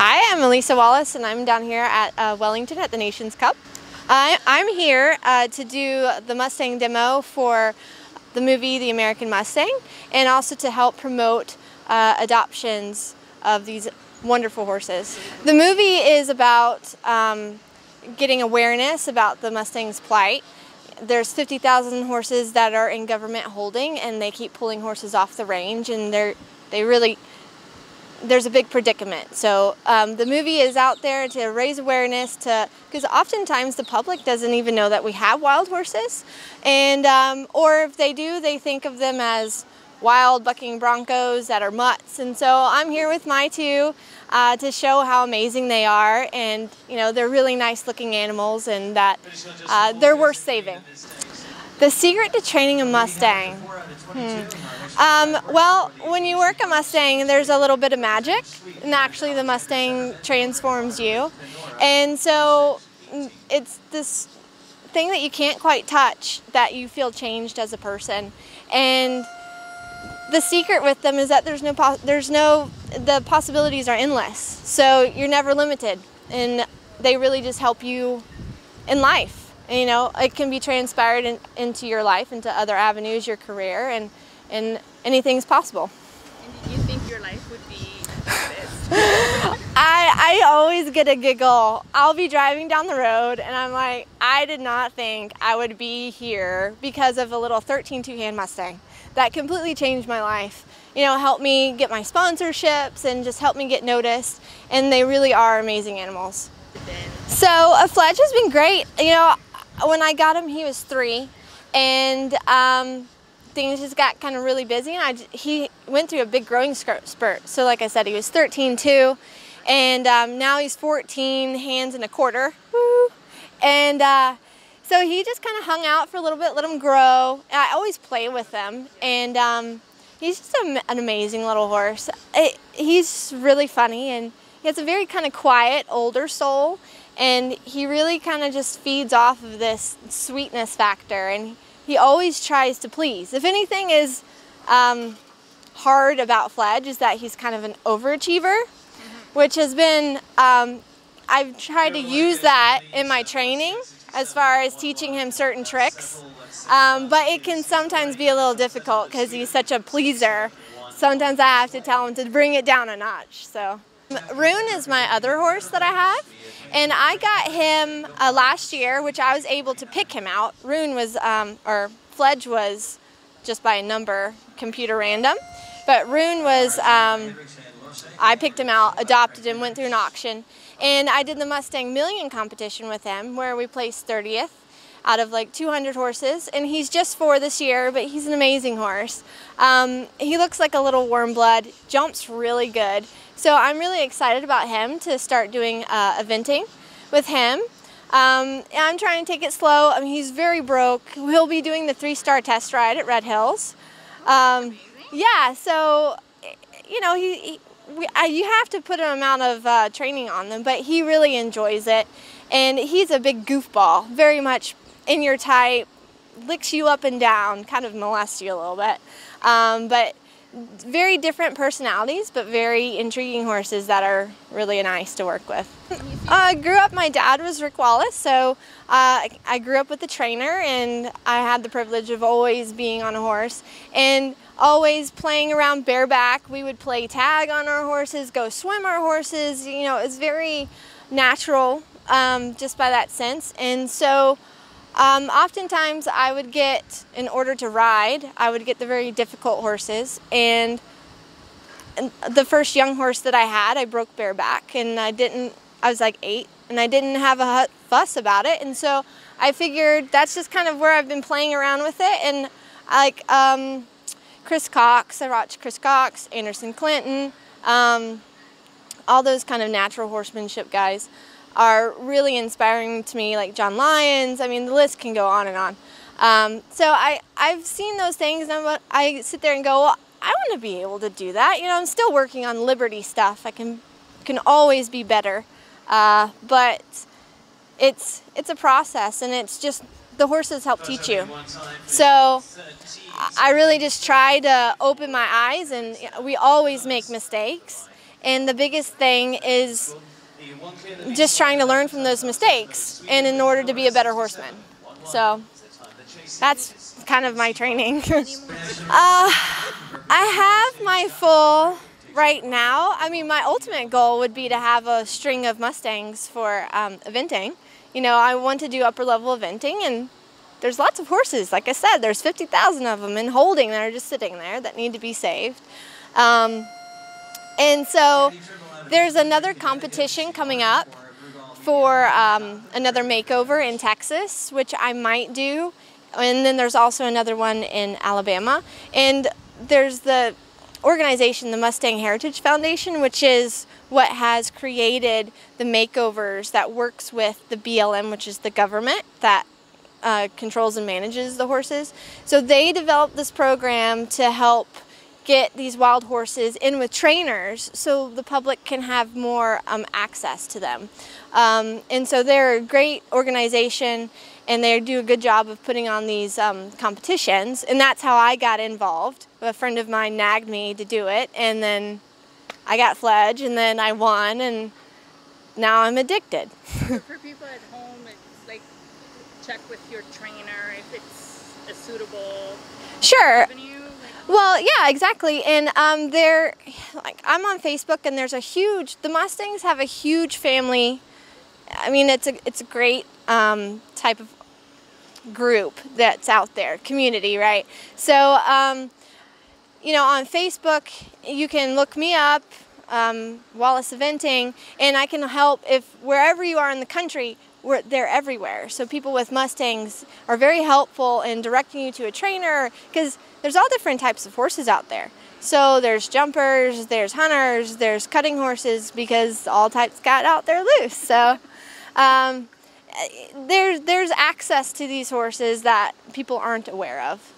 Hi, I'm Elisa Wallace, and I'm down here at Wellington at the Nations Cup. I'm here to do the Mustang demo for the movie The American Mustang, and also to help promote adoptions of these wonderful horses. The movie is about getting awareness about the Mustang's plight. There's 50,000 horses that are in government holding, and they keep pulling horses off the range, and there's a big predicament. So the movie is out there to raise awareness, because oftentimes the public doesn't even know that we have wild horses, and or if they do, they think of them as wild bucking broncos that are mutts. And so I'm here with my two to show how amazing they are, and they're really nice looking animals, and that they're worth saving. The secret to training a Mustang. Well, when you work a Mustang, there's a little bit of magic, and actually the Mustang transforms you. And so it's this thing that you can't quite touch, that you feel changed as a person. And the secret with them is that the possibilities are endless. So you're never limited, and they really just help you in life. And, it can be transpired into your life, into other avenues, your career, and anything's possible. And did you think your life would be like this? I always get a giggle. I'll be driving down the road and I'm like, I did not think I would be here because of a little 13 two-hand Mustang. That completely changed my life. Helped me get my sponsorships and just helped me get noticed. And they really are amazing animals. So Flaetch has been great. When I got him, he was 3, and things just got kind of really busy, and he went through a big growing spurt. So like I said, he was 13 too, and now he's 14, hands and a quarter. Woo! And so he just kind of hung out for a little bit, let him grow. I always play with him, and he's just an amazing little horse. He's really funny, and he has a very kind of quiet, older soul. And he really kind of just feeds off of this sweetness factor, and he always tries to please. If anything is hard about Flaetch, is that he's kind of an overachiever, which has been, I've tried to use that in my training as far as teaching him certain tricks, but it can sometimes be a little difficult because he's such a pleaser. Sometimes I have to tell him to bring it down a notch. So Roan is my other horse that I have. And I got him last year, which I was able to pick him out. Roan was, or Flaetch was just by a number, computer random. But Roan was, I picked him out, adopted him, went through an auction. And I did the Mustang Million competition with him, where we placed 30th out of like 200 horses. And he's just 4 this year, but he's an amazing horse. He looks like a little warm blood, jumps really good. So I'm really excited about him to start doing eventing with him. I'm trying to take it slow. I mean, he's very broke. We'll be doing the 3-star test ride at Red Hills. Yeah, so you have to put an amount of training on them, but he really enjoys it. And he's a big goofball, very much in your type, licks you up and down, kind of molests you a little bit. But very different personalities, but very intriguing horses that are really nice to work with. I grew up, my dad was Rick Wallace, so I grew up with a trainer, and I had the privilege of always being on a horse and always playing around bareback. We would play tag on our horses, go swim our horses. It's very natural just by that sense. And so oftentimes I would get, in order to ride, I would get the very difficult horses, and the first young horse that I had, I broke bareback, and I was like 8, and I didn't have a fuss about it, and so I figured that's just kind of where I've been playing around with it. And like Chris Cox, I watched Chris Cox, Anderson Clinton, all those kind of natural horsemanship guys are really inspiring to me, like John Lyons. I mean, the list can go on and on. So I've seen those things, and I sit there and go, well, I want to be able to do that. I'm still working on Liberty stuff. I can always be better, but it's a process, and it's just the horses help teach you. So I really just try to open my eyes, and we always make mistakes. And the biggest thing is just trying to learn from those mistakes and in order to be a better horseman. So that's kind of my training. I have my full right now. I mean, my ultimate goal would be to have a string of Mustangs for eventing. You know, I want to do upper level eventing, and there's lots of horses. Like I said, there's 50,000 of them in holding that are just sitting there that need to be saved. And so there's another competition coming up for another makeover in Texas, which I might do. And then there's also another one in Alabama. And there's the organization, the Mustang Heritage Foundation, which is what has created the makeovers that works with the BLM, which is the government that controls and manages the horses. So they developed this program to help get these wild horses in with trainers so the public can have more access to them. And so they're a great organization, and they do a good job of putting on these competitions, and that's how I got involved. A friend of mine nagged me to do it, and then I got Flaetch, and then I won, and now I'm addicted. For people at home, it's like check with your trainer if it's a suitable avenue. Well, yeah, exactly. And I'm on Facebook, and there's the Mustangs have a huge family. I mean, it's a great type of group that's out there, community, right? So, you know, on Facebook, you can look me up, Wallace Eventing, and I can help wherever you are in the country. They're everywhere. So people with Mustangs are very helpful in directing you to a trainer, because there's all different types of horses out there. So there's jumpers, there's hunters, there's cutting horses, because all types got out there loose. So there's access to these horses that people aren't aware of.